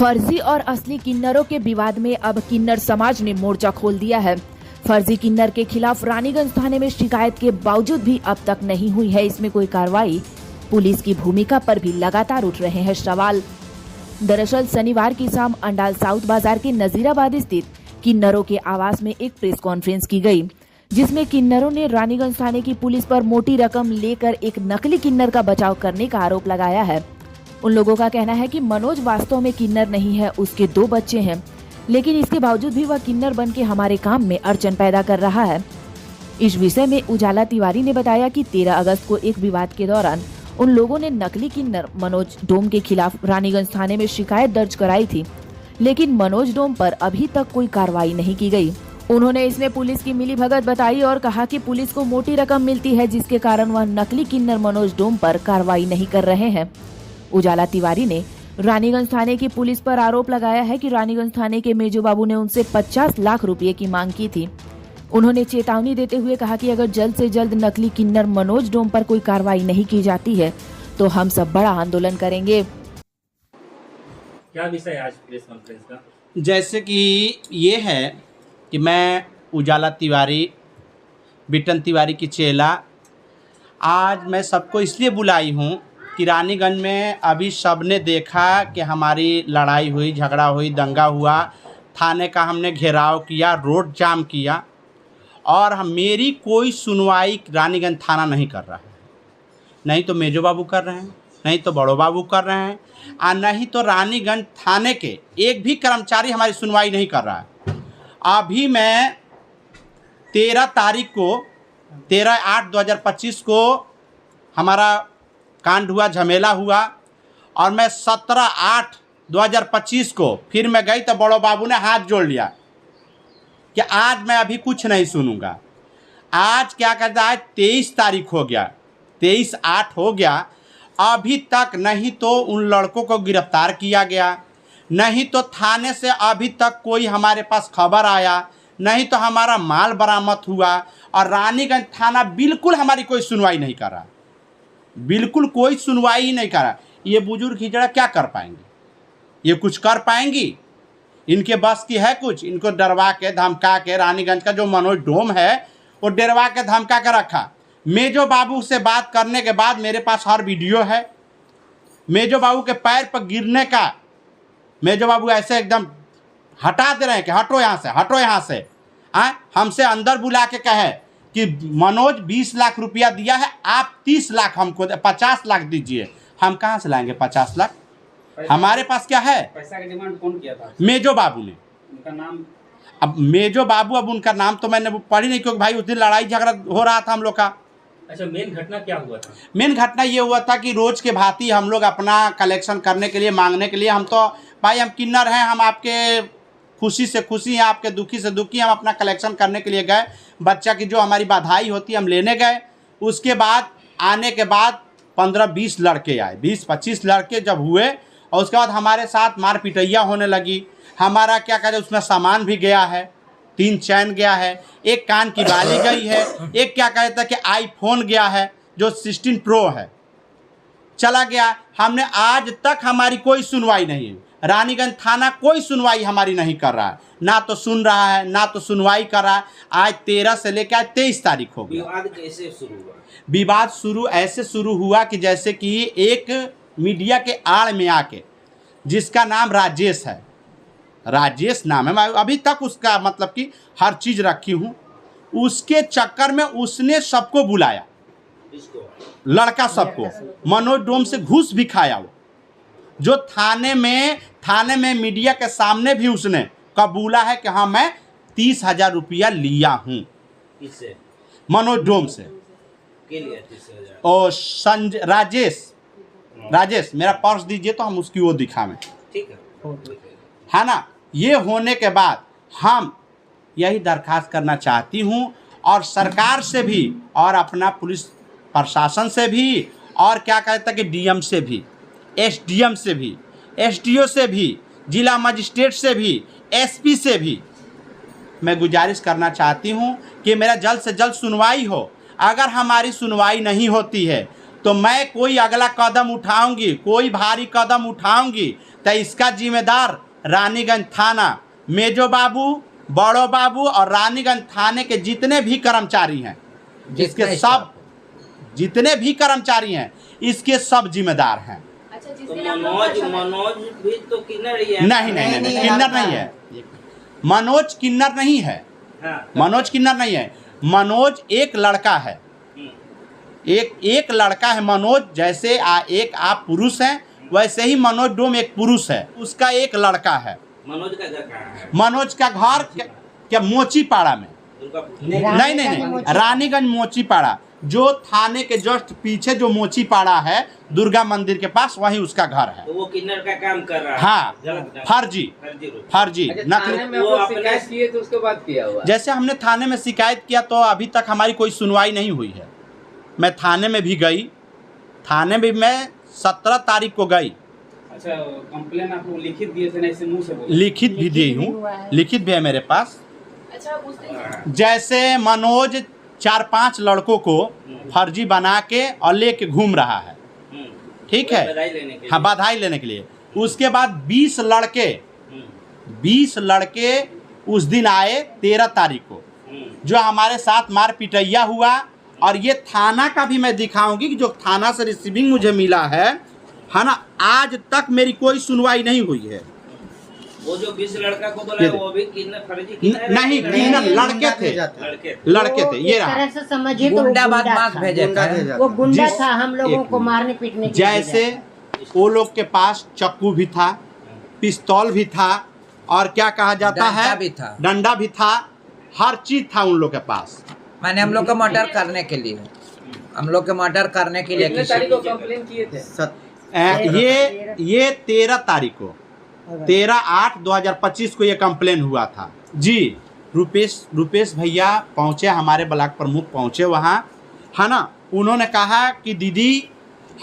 फर्जी और असली किन्नरों के विवाद में अब किन्नर समाज ने मोर्चा खोल दिया है। फर्जी किन्नर के खिलाफ रानीगंज थाने में शिकायत के बावजूद भी अब तक नहीं हुई है इसमें कोई कार्रवाई। पुलिस की भूमिका पर भी लगातार उठ रहे हैं सवाल। दरअसल शनिवार की शाम अंडाल साउथ बाजार के नजीराबाद स्थित किन्नरों के आवास में एक प्रेस कॉन्फ्रेंस की गई, जिसमें किन्नरों ने रानीगंज थाने की पुलिस पर मोटी रकम लेकर एक नकली किन्नर का बचाव करने का आरोप लगाया है। उन लोगों का कहना है कि मनोज वास्तव में किन्नर नहीं है, उसके 2 बच्चे हैं, लेकिन इसके बावजूद भी वह किन्नर बनके हमारे काम में अड़चन पैदा कर रहा है। इस विषय में उजाला तिवारी ने बताया कि 13 अगस्त को एक विवाद के दौरान उन लोगों ने नकली किन्नर मनोज डोम के खिलाफ रानीगंज थाने में शिकायत दर्ज कराई थी, लेकिन मनोज डोम पर अभी तक कोई कार्रवाई नहीं की गई। उन्होंने इसमें पुलिस की मिलीभगत बताई और कहा कि पुलिस को मोटी रकम मिलती है, जिसके कारण वह नकली किन्नर मनोज डोम पर कार्रवाई नहीं कर रहे हैं। उजाला तिवारी ने रानीगंज थाने की पुलिस पर आरोप लगाया है कि रानीगंज थाने के मेजो बाबू ने उनसे 50 लाख रुपए की मांग की थी। उन्होंने चेतावनी देते हुए कहा कि अगर जल्द से जल्द नकली किन्नर मनोज डोम पर कोई कार्रवाई नहीं की जाती है तो हम सब बड़ा आंदोलन करेंगे। क्या विषय आज प्रेस कॉन्फ्रेंस का? जैसे कि ये है कि मैं उजाला तिवारी, बिटन तिवारी की चेला, आज मैं सबको इसलिए बुलाई हूँ कि रानीगंज में अभी सबने देखा कि हमारी लड़ाई हुई, झगड़ा हुई, दंगा हुआ, थाने का हमने घेराव किया, रोड जाम किया और मेरी कोई सुनवाई रानीगंज थाना नहीं कर रहा है। नहीं तो मेजो बाबू कर रहे हैं, नहीं तो बड़ो बाबू कर रहे हैं, और नहीं तो रानीगंज थाने के एक भी कर्मचारी हमारी सुनवाई नहीं कर रहा है। अभी मैं 13 तारीख को 13/8/2025 को हमारा कांड हुआ, झमेला हुआ, और मैं 17/8/2025 को फिर मैं गई तो बड़ो बाबू ने हाथ जोड़ लिया कि आज मैं अभी कुछ नहीं सुनूंगा। आज क्या करता है, 23 तारीख हो गया, 23/8 हो गया, अभी तक नहीं तो उन लड़कों को गिरफ्तार किया गया, नहीं तो थाने से अभी तक कोई हमारे पास खबर आया, नहीं तो हमारा माल बरामद हुआ, और रानीगंज थाना बिल्कुल हमारी कोई सुनवाई नहीं कर रहा, बिल्कुल कोई सुनवाई ही नहीं कर रहा। ये बुजुर्ग हिजड़ा क्या कर पाएंगे? ये कुछ कर पाएंगी? इनके बस की है कुछ? इनको डरवा के धमका के रानीगंज का जो मनोज डोम है वो डरवा के धमका के रखा। मेजो बाबू से बात करने के बाद मेरे पास हर वीडियो है। मेजो बाबू के पैर पर गिरने का, मेजो बाबू ऐसे एकदम हटा दे रहे हैं कि हटो यहाँ से, हटो यहाँ से। हमसे अंदर बुला के कहे कि मनोज 20 लाख रुपया दिया है, आप 30 लाख हमको 50 लाख दीजिए। हम कहाँ से लाएंगे 50 लाख? हमारे पास क्या है? पैसा की डिमांड कौन किया था? मेजो बाबू ने। उनका नाम? अब मेजो बाबू, अब उनका नाम तो मैंने पढ़ी नहीं, क्योंकि भाई उस दिन लड़ाई झगड़ा हो रहा था हम लोग का। अच्छा, मेन घटना क्या हुआ था? मेन घटना ये हुआ था कि रोज के भांति हम लोग अपना कलेक्शन करने के लिए, मांगने के लिए, हम तो भाई हम किन्नर हैं, हम आपके खुशी से खुशी हैं, आपके दुखी से दुखी, हम अपना कलेक्शन करने के लिए गए। बच्चा की जो हमारी बधाई होती है हम लेने गए। उसके बाद आने के बाद 15-20 लड़के आए, 20-25 लड़के जब हुए, और उसके बाद हमारे साथ मार पिटैया होने लगी। हमारा क्या कहते हैं, उसमें सामान भी गया है, 3 चैन गया है, एक कान की बाली गई है, एक क्या कहते हैं कि आईफोन गया है जो 16 प्रो है, चला गया। हमने आज तक हमारी कोई सुनवाई नहीं है। रानीगंज थाना कोई सुनवाई हमारी नहीं कर रहा है, ना तो सुन रहा है, ना तो सुनवाई कर रहा है। आज 13 से लेकर आज 23 तारीख हो गया। विवाद कैसे शुरू हुआ? विवाद ऐसे शुरू हुआ कि जैसे कि एक मीडिया के आड़ में आके, जिसका नाम राजेश है, राजेश नाम है, मैं अभी तक उसका मतलब कि हर चीज़ रखी हूँ, उसके चक्कर में उसने सबको बुलाया, लड़का सबको, मनोज डोम से घूस भी खाया वो, जो थाने में मीडिया के सामने भी उसने कबूला है कि हाँ मैं 30,000 रुपया लिया हूँ। किससे? मनोज डोम से। लिया 30,000? और राजेश मेरा पर्स दीजिए तो हम उसकी वो दिखावें। ठीक है ना। ये होने के बाद हम यही दरखास्त करना चाहती हूँ, और सरकार से भी, और अपना पुलिस प्रशासन से भी, और क्या कहता है कि डीएम से भी, एसडीएम से भी, एसडीओ से भी, जिला मजिस्ट्रेट से भी, एसपी से भी मैं गुजारिश करना चाहती हूँ कि मेरा जल्द से जल्द सुनवाई हो। अगर हमारी सुनवाई नहीं होती है तो मैं कोई अगला कदम उठाऊंगी, कोई भारी कदम उठाऊंगी, तो इसका जिम्मेदार रानीगंज थाना, मेजो बाबू, बड़ो बाबू और रानीगंज थाने के जितने भी कर्मचारी हैं, इसके सब जितने भी कर्मचारी हैं, इसके सब जिम्मेदार हैं। तो मनोज भी तो किन्नर ही है। नहीं, किन्नर नहीं है। मनोज किन्नर नहीं है। मनोज किन्नर नहीं है। मनोज एक लड़का है। एक लड़का है मनोज। जैसे एक आप पुरुष हैं, वैसे ही मनोज डोम एक पुरुष है। उसका एक लड़का है। मनोज का घर कहाँ है? मनोज का घर क्या मोचीपाड़ा में? नहीं, रानीगंज मोचीपाड़ा, जो थाने के जस्ट पीछे जो मोचीपाड़ा है दुर्गा मंदिर के पास, वहीं उसका घर है। तो वो किन्नर का काम कर रहा है। हाँ, फर्जी नकली। वो अपने किए तो उसके बाद किया हुआ। जैसे हमने थाने में शिकायत किया तो अभी तक हमारी कोई सुनवाई नहीं हुई है। मैं थाने में भी गई, थाने में मैं 17 तारीख को गई। अच्छा, कंप्लेन आप लोग लिखित दिए थे ना, ऐसे मुंह से बोले? लिखित भी दी हूँ, लिखित भी है मेरे पास। अच्छा, उस दिन जैसे मनोज 4-5 लड़कों को फर्जी बना के और लेके घूम रहा है, ठीक है, बधाई लेने के लिए। हाँ, बधाई लेने के लिए। उसके बाद 20 लड़के उस दिन आए 13 तारीख को, जो हमारे साथ मार पिटैया हुआ। और ये थाना का भी मैं दिखाऊंगी कि जो थाना से रिसीविंग मुझे मिला है ना, आज तक मेरी कोई सुनवाई नहीं हुई है। वो जो 20 लड़का को बोला वो भी किन्नर फर्जी किन्नर नहीं, किन्नर लड़के थे। ये रहा। तरह से समझिए तो गुंडा बदमाश भेजे थे। वो गुंडा जिस- था, हम लोगों एक को मिनट। मारने पीटने के लिए जैसे वो लोग के पास चाकू भी था, पिस्तौल भी था, और क्या कहा जाता डंडा है, भी था। डंडा भी था, हर चीज था उन लोग के पास। मैंने हम लोग का मर्डर करने के लिए कितने तारीख को कंप्लेन किए थे? ये 13 तारीख को, 13/8/2025 को ये कंप्लेन हुआ था जी। रुपेश भैया पहुँचे, हमारे ब्लॉक प्रमुख पहुँचे वहाँ, है ना। उन्होंने कहा कि दीदी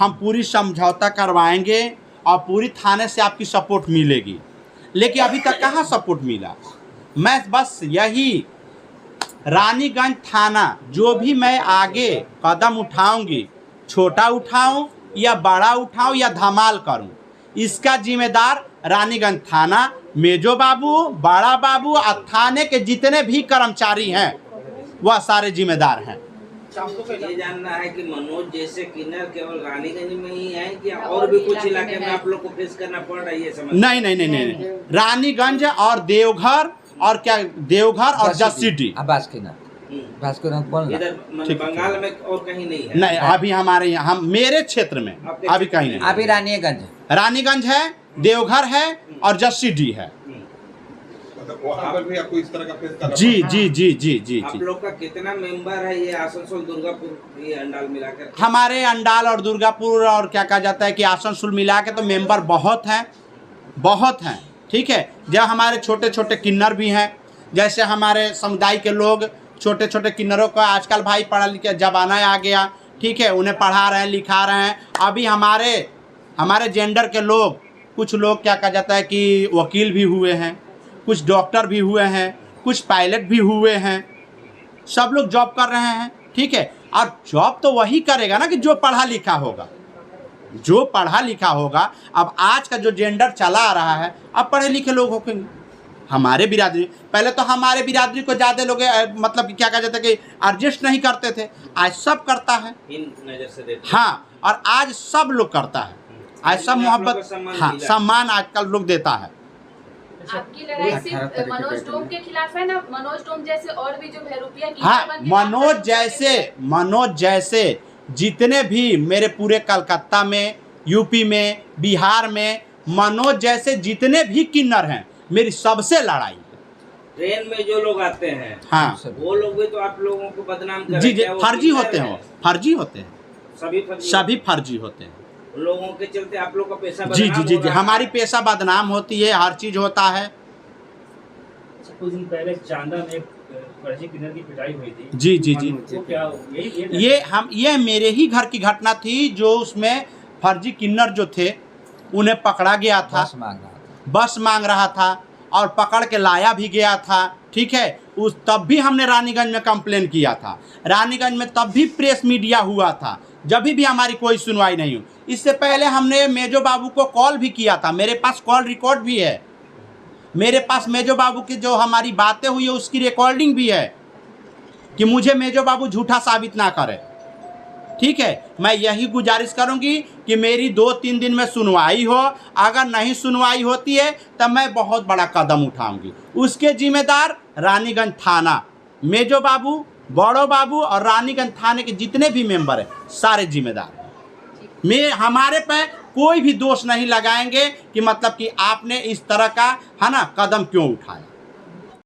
हम पूरी समझौता करवाएंगे और पूरी थाने से आपकी सपोर्ट मिलेगी। लेकिन अभी तक कहाँ सपोर्ट मिला। मैं बस यही रानीगंज थाना, जो भी मैं आगे कदम उठाऊंगी, छोटा उठाऊं या बड़ा उठाऊं या धमाल करूं, इसका जिम्मेदार रानीगंज थाना, मेजो बाबू, बड़ा बाबू और थाने के जितने भी कर्मचारी हैं, वह सारे जिम्मेदार हैं। ये जानना है कि मनोज जैसे किन्नर केवल रानीगंज में ही है कि और भी कुछ इलाके में आप लोग को फेस करना पड़ रहा है ये समझ? नहीं, रानीगंज और देवघर और क्या, देवघर और जसीडी। इधर बंगाल में और कहीं नहीं है? नहीं, अभी हमारे यहाँ, हम मेरे क्षेत्र में अभी कहीं नहीं। अभी रानीगंज है, देवघर है और जसीडी है। वहाँ पर भी आपको इस तरह का फेस करना जी। आप लोग का कितना मेंबर है ये आसनसोल दुर्गापुर ये अंडाल मिलाकर? हमारे अंडाल और दुर्गापुर और क्या कहा जाता है कि आसनसोल मिला के तो मेंबर बहुत हैं, ठीक है। जब हमारे छोटे छोटे किन्नर भी हैं, जैसे हमारे समुदाय के लोग छोटे छोटे किन्नरों का आजकल भाई पढ़ा लिखा ज़माना आ गया, ठीक है, उन्हें पढ़ा रहे हैं, लिखा रहे हैं। अभी हमारे जेंडर के लोग, कुछ लोग क्या कहा जाता है कि वकील भी हुए हैं, कुछ डॉक्टर भी हुए हैं, कुछ पायलट भी हुए हैं, सब लोग जॉब कर रहे हैं, ठीक है। और जॉब तो वही करेगा ना कि जो पढ़ा लिखा होगा। अब आज का जो जेंडर चला आ रहा है, अब पढ़े लिखे लोग होंगे। हमारे बिरादरी, पहले तो हमारे बिरादरी को ज़्यादा लोग मतलब कि क्या कहा जाता है कि एडजस्ट नहीं करते थे, आज सब करता है। इन नजर से देखते हाँ, और आज सब लोग करता है, आज सब मोहब्बत, हाँ, सम्मान आजकल लोग देता है। आपकी लड़ाई सिर्फ मनोज डोम के खिलाफ है ना? मनोज डोम जैसे और भी जो बहरूपिया की हाँ, मनोज जैसे जितने भी मेरे पूरे कलकत्ता में, यूपी में, बिहार में, मनोज जैसे जितने भी किन्नर हैं, मेरी सबसे लड़ाई है। ट्रेन में जो लोग आते हैं, हाँ, वो लोग भी तो आप लोगों को बदनाम कर जी, फर्जी होते हैं, सभी फर्जी होते हैं। लोगों के चलते आप लोग का पैसा जी, हमारी पैसा बदनाम होती है, हर चीज होता है। कुछ दिन पहले चांदा में एक फर्जी किन्नर की पिटाई हुई थी। जी। वो क्या ये मेरे ही घर की घटना थी, जो उसमें फर्जी किन्नर जो थे उन्हें पकड़ा गया था, बस मांग रहा था और पकड़ के लाया भी गया था, ठीक है। तब भी हमने रानीगंज में कंप्लेन किया था, रानीगंज में तब भी प्रेस मीडिया हुआ था, जब भी हमारी कोई सुनवाई नहीं हुई। इससे पहले हमने मेजो बाबू को कॉल भी किया था, मेरे पास कॉल रिकॉर्ड भी है, मेरे पास मेजो बाबू की जो हमारी बातें हुई है उसकी रिकॉर्डिंग भी है कि मुझे मेजो बाबू झूठा साबित ना करे। ठीक है, मैं यही गुजारिश करूंगी कि मेरी 2-3 दिन में सुनवाई हो। अगर नहीं सुनवाई होती है तब मैं बहुत बड़ा कदम उठाऊंगी। उसके जिम्मेदार रानीगंज थाना, मेजो बाबू, बड़ो बाबू और रानीगंज थाने के जितने भी मेंबर हैं सारे जिम्मेदार। मैं हमारे पे कोई भी दोष नहीं लगाएंगे कि मतलब कि आपने इस तरह का है ना कदम क्यों उठाया।